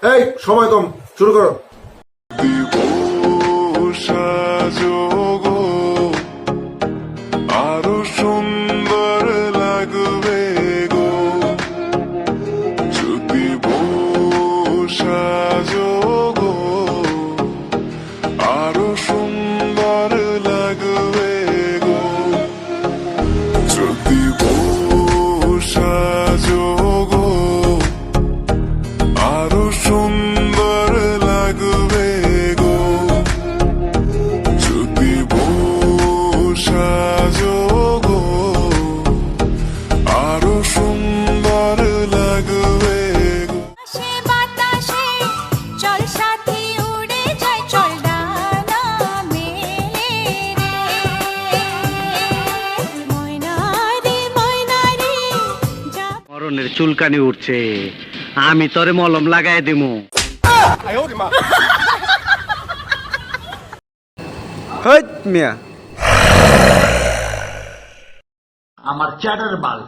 এই সময় কম, শুরু করো। আরো সুন্দর লাগবে গো যদি সাজো গো আরো সুন্দর লাগবে গো যদি সাজো গো আরো সুন্দর লাগবে গো যদি সাজো গো আরো সুন্দর লাগবে গো সে বাতাসে চল সাথী উড়ে যায় চল ডানা মেলে রে ময়না রে যা মরণের চুলকানি উঠছে, আমি তোরে মলম লাগাই দিমু। হইত মিয়া আমার চ্যাটার বাল।